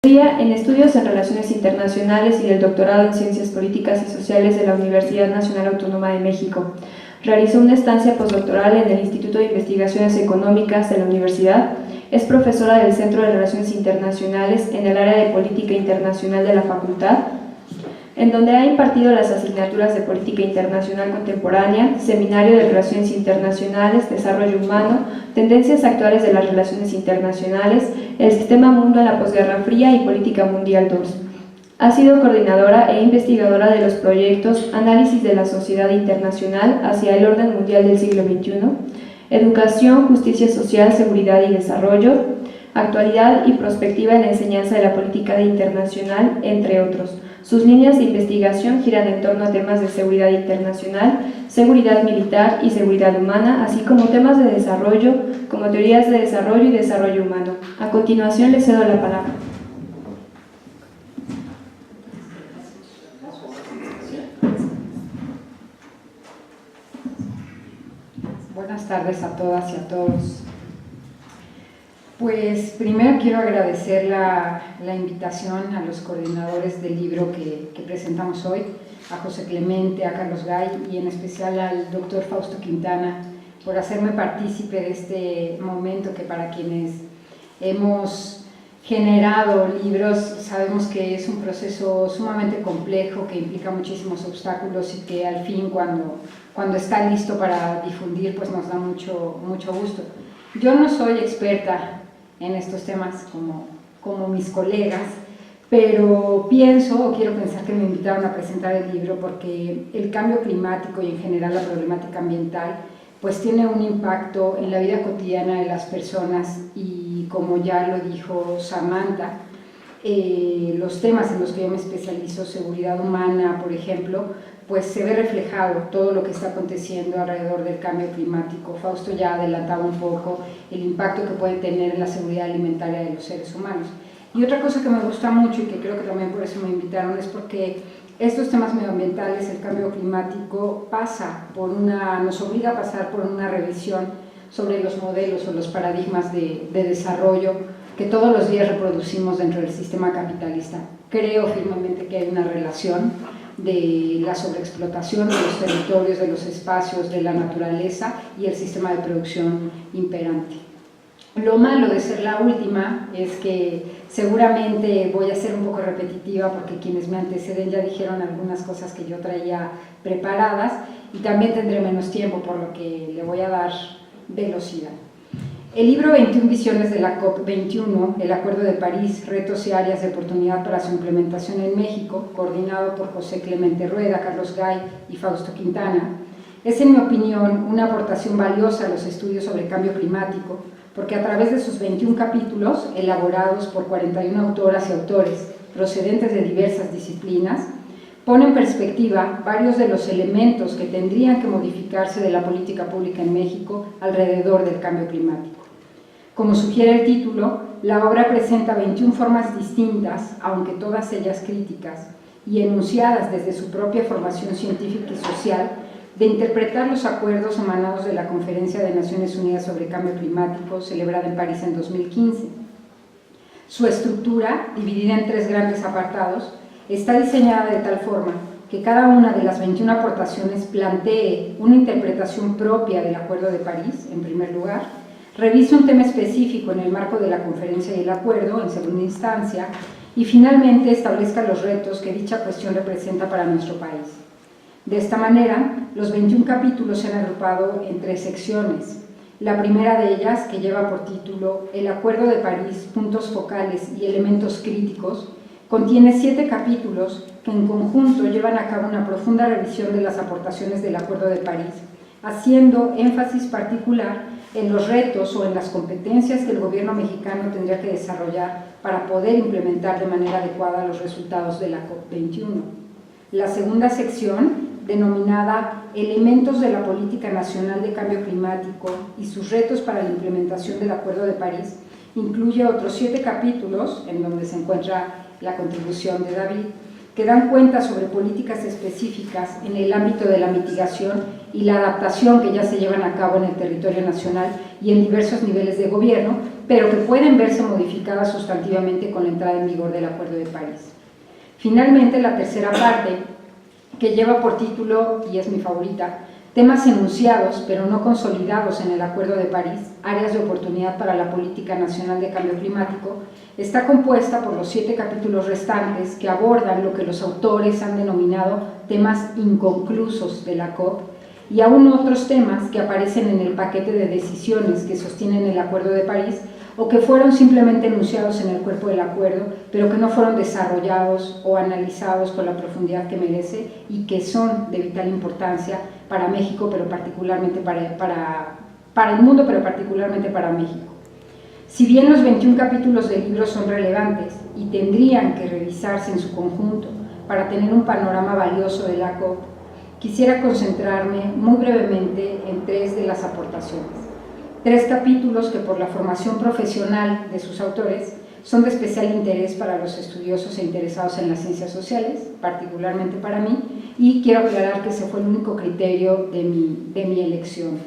En Estudios en Relaciones Internacionales y del doctorado en Ciencias Políticas y Sociales de la Universidad Nacional Autónoma de México. Realizó una estancia postdoctoral en el Instituto de Investigaciones Económicas de la Universidad. Es profesora del Centro de Relaciones Internacionales en el área de Política Internacional de la Facultad, en donde ha impartido las asignaturas de Política Internacional Contemporánea, Seminario de Relaciones Internacionales, Desarrollo Humano, Tendencias Actuales de las Relaciones Internacionales, El Sistema Mundo en la Posguerra Fría y Política Mundial II. Ha sido coordinadora e investigadora de los proyectos Análisis de la Sociedad Internacional hacia el Orden Mundial del siglo XXI, Educación, Justicia Social, Seguridad y Desarrollo, Actualidad y Prospectiva en la Enseñanza de la Política Internacional, entre otros. Sus líneas de investigación giran en torno a temas de seguridad internacional, seguridad militar y seguridad humana, así como temas de desarrollo, como teorías de desarrollo y desarrollo humano. A continuación le cedo la palabra. Buenas tardes a todas y a todos. Pues primero quiero agradecer la invitación a los coordinadores del libro que presentamos hoy, a José Clemente, a Carlos Gay y en especial al doctor Fausto Quintana por hacerme partícipe de este momento que para quienes hemos generado libros sabemos que es un proceso sumamente complejo que implica muchísimos obstáculos y que al fin cuando está listo para difundir pues nos da mucho gusto. Yo no soy experta en estos temas como mis colegas, pero pienso o quiero pensar que me invitaron a presentar el libro porque el cambio climático y en general la problemática ambiental pues tiene un impacto en la vida cotidiana de las personas y como ya lo dijo Samantha, los temas en los que yo me especializo, seguridad humana por ejemplo, pues se ve reflejado todo lo que está aconteciendo alrededor del cambio climático. Fausto ya adelantaba un poco el impacto que puede tener en la seguridad alimentaria de los seres humanos. Y otra cosa que me gusta mucho y que creo que también por eso me invitaron es porque estos temas medioambientales, el cambio climático, nos obliga a pasar por una revisión sobre los modelos o los paradigmas de desarrollo que todos los días reproducimos dentro del sistema capitalista. Creo firmemente que hay una relación de la sobreexplotación de los territorios, de los espacios, de la naturaleza y el sistema de producción imperante. Lo malo de ser la última es que seguramente voy a ser un poco repetitiva porque quienes me anteceden ya dijeron algunas cosas que yo traía preparadas y también tendré menos tiempo, por lo que le voy a dar velocidad. El libro 21 Visiones de la COP21, el Acuerdo de París, retos y áreas de oportunidad para su implementación en México, coordinado por José Clemente Rueda, Carlos Gay y Fausto Quintana, es en mi opinión una aportación valiosa a los estudios sobre cambio climático, porque a través de sus 21 capítulos, elaborados por 41 autoras y autores procedentes de diversas disciplinas, pone en perspectiva varios de los elementos que tendrían que modificarse de la política pública en México alrededor del cambio climático. Como sugiere el título, la obra presenta 21 formas distintas, aunque todas ellas críticas, y enunciadas desde su propia formación científica y social, de interpretar los acuerdos emanados de la Conferencia de Naciones Unidas sobre Cambio Climático, celebrada en París en 2015. Su estructura, dividida en 3 grandes apartados, está diseñada de tal forma que cada una de las 21 aportaciones plantee una interpretación propia del Acuerdo de París, en primer lugar, revise un tema específico en el marco de la conferencia y el acuerdo, en segunda instancia, y finalmente establezca los retos que dicha cuestión representa para nuestro país. De esta manera, los 21 capítulos se han agrupado en 3 secciones. La primera de ellas, que lleva por título El Acuerdo de París, puntos focales y elementos críticos, contiene 7 capítulos que en conjunto llevan a cabo una profunda revisión de las aportaciones del Acuerdo de París, haciendo énfasis particular en los retos o en las competencias que el gobierno mexicano tendría que desarrollar para poder implementar de manera adecuada los resultados de la COP21. La segunda sección, denominada Elementos de la Política Nacional de Cambio Climático y sus retos para la implementación del Acuerdo de París, incluye otros 7 capítulos, en donde se encuentra la contribución de David, que dan cuenta sobre políticas específicas en el ámbito de la mitigación y la adaptación que ya se llevan a cabo en el territorio nacional y en diversos niveles de gobierno pero que pueden verse modificadas sustantivamente con la entrada en vigor del Acuerdo de París. Finalmente, la tercera parte, que lleva por título, y es mi favorita, temas enunciados pero no consolidados en el Acuerdo de París, áreas de oportunidad para la política nacional de cambio climático, está compuesta por los 7 capítulos restantes que abordan lo que los autores han denominado temas inconclusos de la COP y aún otros temas que aparecen en el paquete de decisiones que sostienen el Acuerdo de París o que fueron simplemente enunciados en el cuerpo del acuerdo, pero que no fueron desarrollados o analizados con la profundidad que merece y que son de vital importancia para México, pero particularmente para el mundo, pero particularmente para México. Si bien los 21 capítulos del libro son relevantes y tendrían que revisarse en su conjunto para tener un panorama valioso de la COP, quisiera concentrarme muy brevemente en 3 de las aportaciones. 3 capítulos que por la formación profesional de sus autores son de especial interés para los estudiosos e interesados en las ciencias sociales, particularmente para mí, y quiero aclarar que ese fue el único criterio de mi elección.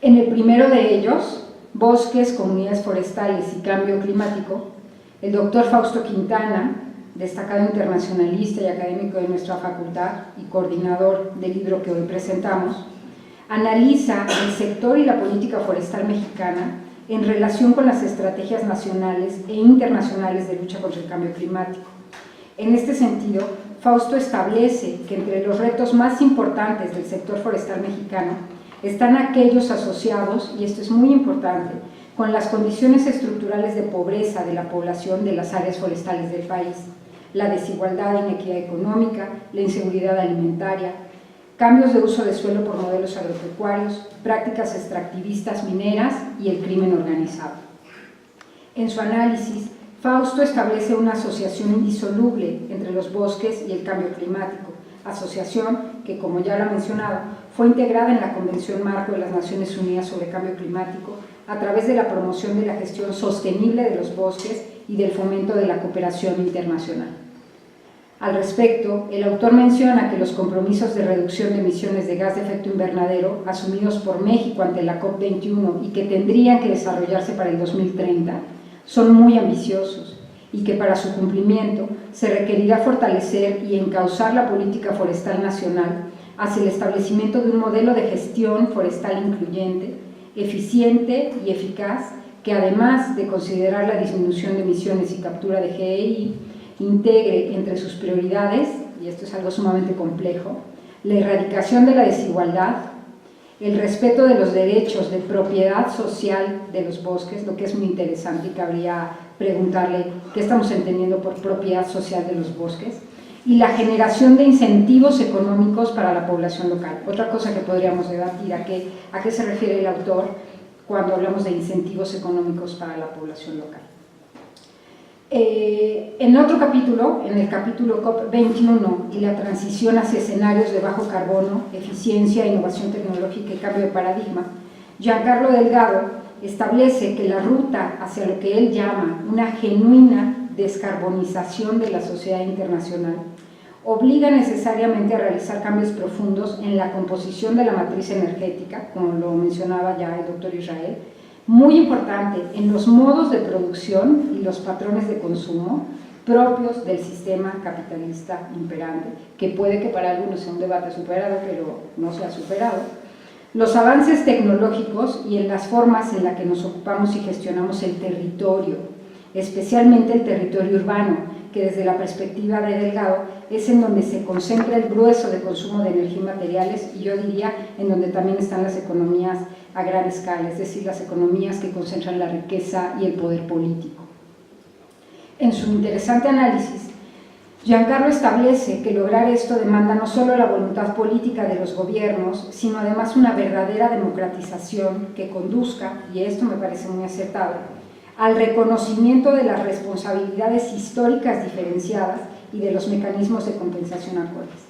En el primero de ellos, Bosques, Comunidades Forestales y Cambio Climático, el doctor Fausto Quintana, destacado internacionalista y académico de nuestra facultad y coordinador del libro que hoy presentamos, analiza el sector y la política forestal mexicana en relación con las estrategias nacionales e internacionales de lucha contra el cambio climático. En este sentido, Fausto establece que entre los retos más importantes del sector forestal mexicano están aquellos asociados, y esto es muy importante, con las condiciones estructurales de pobreza de la población de las áreas forestales del país, la desigualdad e inequidad económica, la inseguridad alimentaria, cambios de uso de suelo por modelos agropecuarios, prácticas extractivistas mineras y el crimen organizado. En su análisis, Fausto establece una asociación indisoluble entre los bosques y el cambio climático, asociación que, como ya lo he mencionado, fue integrada en la Convención Marco de las Naciones Unidas sobre Cambio Climático a través de la promoción de la gestión sostenible de los bosques y del fomento de la cooperación internacional. Al respecto, el autor menciona que los compromisos de reducción de emisiones de gas de efecto invernadero asumidos por México ante la COP21 y que tendrían que desarrollarse para el 2030 son muy ambiciosos y que para su cumplimiento se requerirá fortalecer y encauzar la política forestal nacional hacia el establecimiento de un modelo de gestión forestal incluyente, eficiente y eficaz que, además de considerar la disminución de emisiones y captura de GEI, integre entre sus prioridades, y esto es algo sumamente complejo, la erradicación de la desigualdad, el respeto de los derechos de propiedad social de los bosques, lo que es muy interesante y cabría preguntarle qué estamos entendiendo por propiedad social de los bosques, y la generación de incentivos económicos para la población local. Otra cosa que podríamos debatir, ¿a qué se refiere el autor cuando hablamos de incentivos económicos para la población local? En otro capítulo, en el capítulo COP21 y la transición hacia escenarios de bajo carbono, eficiencia, innovación tecnológica y cambio de paradigma, Giancarlo Delgado establece que la ruta hacia lo que él llama una genuina descarbonización de la sociedad internacional obliga necesariamente a realizar cambios profundos en la composición de la matriz energética, como lo mencionaba ya el doctor Israel, muy importante en los modos de producción y los patrones de consumo propios del sistema capitalista imperante, que puede que para algunos sea un debate superado, pero no se ha superado, los avances tecnológicos y en las formas en las que nos ocupamos y gestionamos el territorio, especialmente el territorio urbano, que desde la perspectiva de Delgado es en donde se concentra el grueso de consumo de energía y materiales, y yo diría en donde también están las economías a gran escala, es decir, las economías que concentran la riqueza y el poder político. En su interesante análisis, Giancarlo establece que lograr esto demanda no solo la voluntad política de los gobiernos, sino además una verdadera democratización que conduzca, y esto me parece muy acertado, al reconocimiento de las responsabilidades históricas diferenciadas y de los mecanismos de compensación acordes.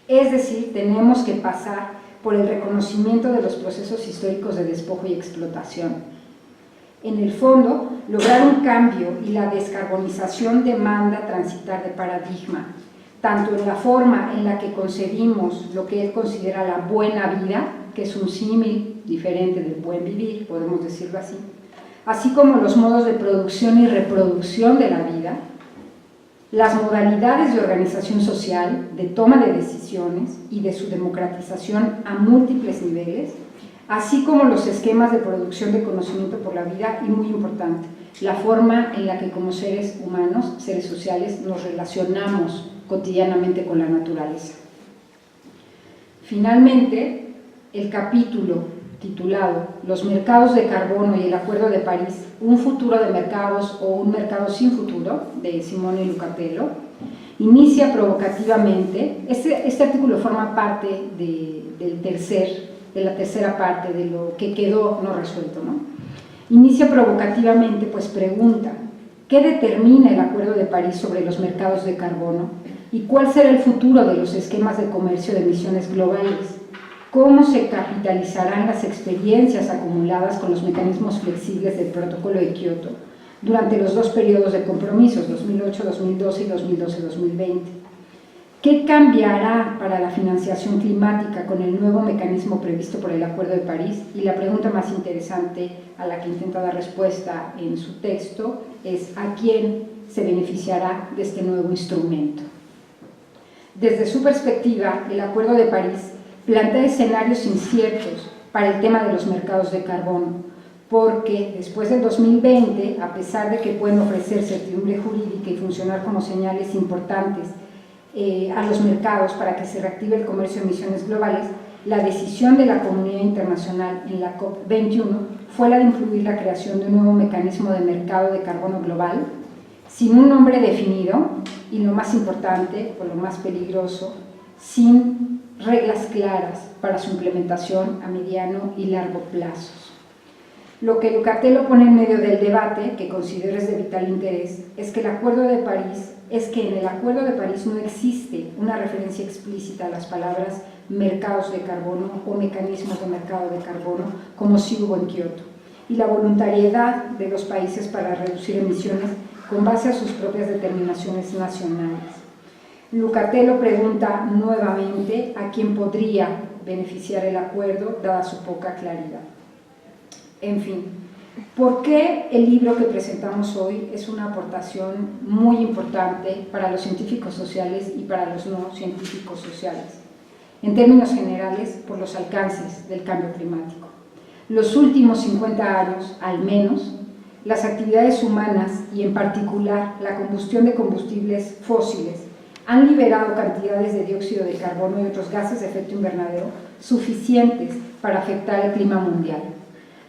Es decir, tenemos que pasar por el reconocimiento de los procesos históricos de despojo y explotación. En el fondo, lograr un cambio y la descarbonización demanda transitar de paradigma, tanto en la forma en la que concebimos lo que él considera la buena vida, que es un símil diferente del buen vivir, podemos decirlo así, así como los modos de producción y reproducción de la vida, las modalidades de organización social, de toma de decisiones y de su democratización a múltiples niveles, así como los esquemas de producción de conocimiento por la vida y, muy importante, la forma en la que como seres humanos, seres sociales, nos relacionamos cotidianamente con la naturaleza. Finalmente, el capítulo titulado Los mercados de carbono y el Acuerdo de París, un futuro de mercados o un mercado sin futuro, de Simone Lucatello, inicia provocativamente. Este artículo forma parte de la tercera parte de lo que quedó no resuelto, ¿no? Inicia provocativamente, pues pregunta: ¿qué determina el Acuerdo de París sobre los mercados de carbono? ¿Y cuál será el futuro de los esquemas de comercio de emisiones globales? ¿Cómo se capitalizarán las experiencias acumuladas con los mecanismos flexibles del Protocolo de Kioto durante los dos periodos de compromisos, 2008-2012 y 2012-2020? ¿Qué cambiará para la financiación climática con el nuevo mecanismo previsto por el Acuerdo de París? Y la pregunta más interesante a la que intenta dar respuesta en su texto es: ¿a quién se beneficiará de este nuevo instrumento? Desde su perspectiva, el Acuerdo de París plantea escenarios inciertos para el tema de los mercados de carbono, porque después del 2020, a pesar de que pueden ofrecer certidumbre jurídica y funcionar como señales importantes a los mercados para que se reactive el comercio de emisiones globales, la decisión de la comunidad internacional en la COP21 fue la de incluir la creación de un nuevo mecanismo de mercado de carbono global, sin un nombre definido y, lo más importante o lo más peligroso, sin reglas claras para su implementación a mediano y largo plazos. Lo que Lucatello pone en medio del debate, que considero es de vital interés, es que en el Acuerdo de París no existe una referencia explícita a las palabras mercados de carbono o mecanismos de mercado de carbono, como sí hubo en Kioto, y la voluntariedad de los países para reducir emisiones con base a sus propias determinaciones nacionales. Lucatello pregunta nuevamente a quién podría beneficiar el acuerdo, dada su poca claridad. En fin, ¿por qué el libro que presentamos hoy es una aportación muy importante para los científicos sociales y para los no científicos sociales? En términos generales, por los alcances del cambio climático. Los últimos 50 años, al menos, las actividades humanas y en particular la combustión de combustibles fósiles han liberado cantidades de dióxido de carbono y otros gases de efecto invernadero suficientes para afectar el clima mundial.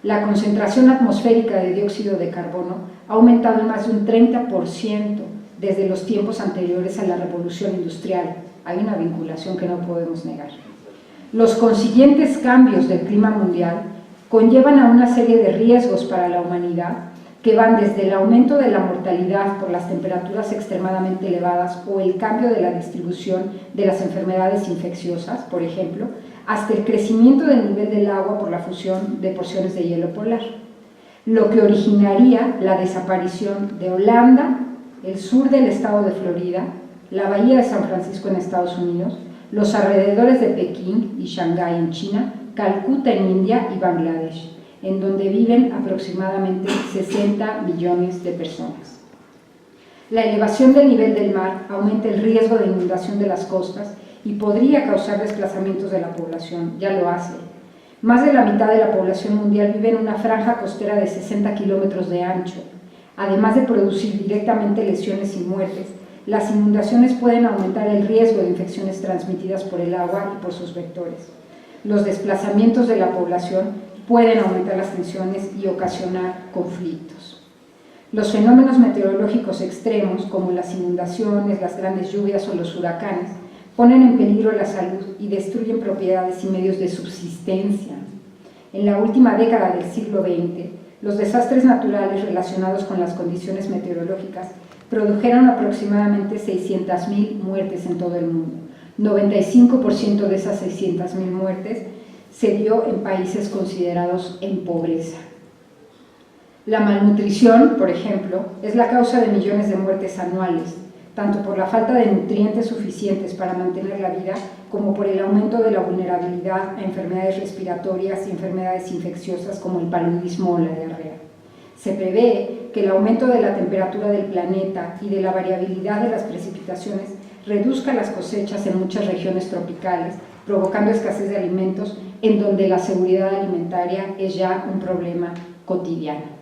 La concentración atmosférica de dióxido de carbono ha aumentado en más de un 30% desde los tiempos anteriores a la revolución industrial. Hay una vinculación que no podemos negar. Los consiguientes cambios del clima mundial conllevan a una serie de riesgos para la humanidad que van desde el aumento de la mortalidad por las temperaturas extremadamente elevadas o el cambio de la distribución de las enfermedades infecciosas, por ejemplo, hasta el crecimiento del nivel del agua por la fusión de porciones de hielo polar, lo que originaría la desaparición de Holanda, el sur del estado de Florida, la bahía de San Francisco en Estados Unidos, los alrededores de Pekín y Shanghái en China, Calcuta en India y Bangladesh, en donde viven aproximadamente 60 millones de personas. La elevación del nivel del mar aumenta el riesgo de inundación de las costas y podría causar desplazamientos de la población, ya lo hace. Más de la mitad de la población mundial vive en una franja costera de 60 kilómetros de ancho. Además de producir directamente lesiones y muertes, las inundaciones pueden aumentar el riesgo de infecciones transmitidas por el agua y por sus vectores. Los desplazamientos de la población pueden aumentar las tensiones y ocasionar conflictos. Los fenómenos meteorológicos extremos, como las inundaciones, las grandes lluvias o los huracanes, ponen en peligro la salud y destruyen propiedades y medios de subsistencia. En la última década del siglo XX, los desastres naturales relacionados con las condiciones meteorológicas produjeron aproximadamente 600.000 muertes en todo el mundo. 95% de esas 600.000 muertes se dio en países considerados en pobreza. La malnutrición, por ejemplo, es la causa de millones de muertes anuales, tanto por la falta de nutrientes suficientes para mantener la vida, como por el aumento de la vulnerabilidad a enfermedades respiratorias y enfermedades infecciosas como el paludismo o la diarrea. Se prevé que el aumento de la temperatura del planeta y de la variabilidad de las precipitaciones reduzca las cosechas en muchas regiones tropicales, provocando escasez de alimentos en donde la seguridad alimentaria es ya un problema cotidiano.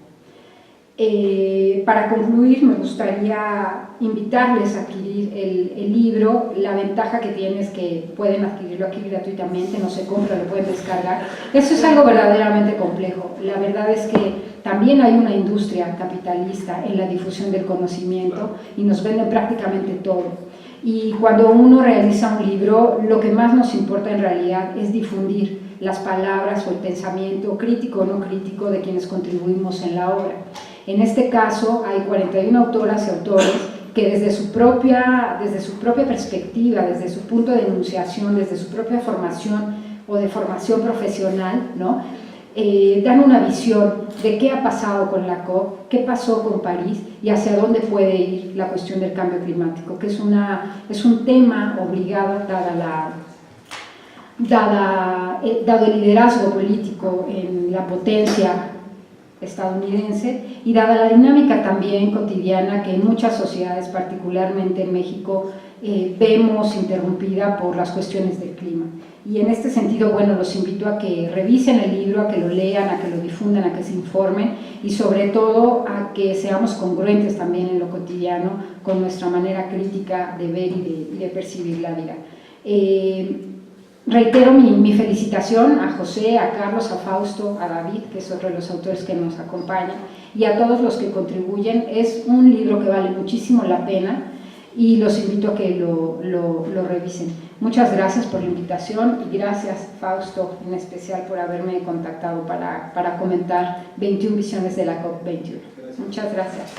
Para concluir, me gustaría invitarles a adquirir el libro. La ventaja que tiene es que pueden adquirirlo aquí gratuitamente, no se compra, lo pueden descargar. Eso es algo verdaderamente complejo. La verdad es que también hay una industria capitalista en la difusión del conocimiento y nos venden prácticamente todo. Y cuando uno realiza un libro, lo que más nos importa en realidad es difundir las palabras o el pensamiento crítico o no crítico de quienes contribuimos en la obra. En este caso hay 41 autoras y autores que desde su propia perspectiva, desde su punto de enunciación, desde su propia formación o de formación profesional, ¿no? Dan una visión de qué ha pasado con la COP, qué pasó con París y hacia dónde puede ir la cuestión del cambio climático, que es un tema obligado dado el liderazgo político en la potencia estadounidense y dada la dinámica también cotidiana que en muchas sociedades, particularmente en México, vemos interrumpida por las cuestiones del clima. Y en este sentido, bueno, los invito a que revisen el libro, a que lo lean, a que lo difundan, a que se informen y sobre todo a que seamos congruentes también en lo cotidiano con nuestra manera crítica de ver y de percibir la vida. Reitero mi felicitación a José, a Carlos, a Fausto, a David, que es otro de los autores que nos acompañan, y a todos los que contribuyen. Es un libro que vale muchísimo la pena y los invito a que lo revisen. Muchas gracias por la invitación y gracias, Fausto, en especial por haberme contactado para comentar 21 visiones de la COP21. Muchas gracias.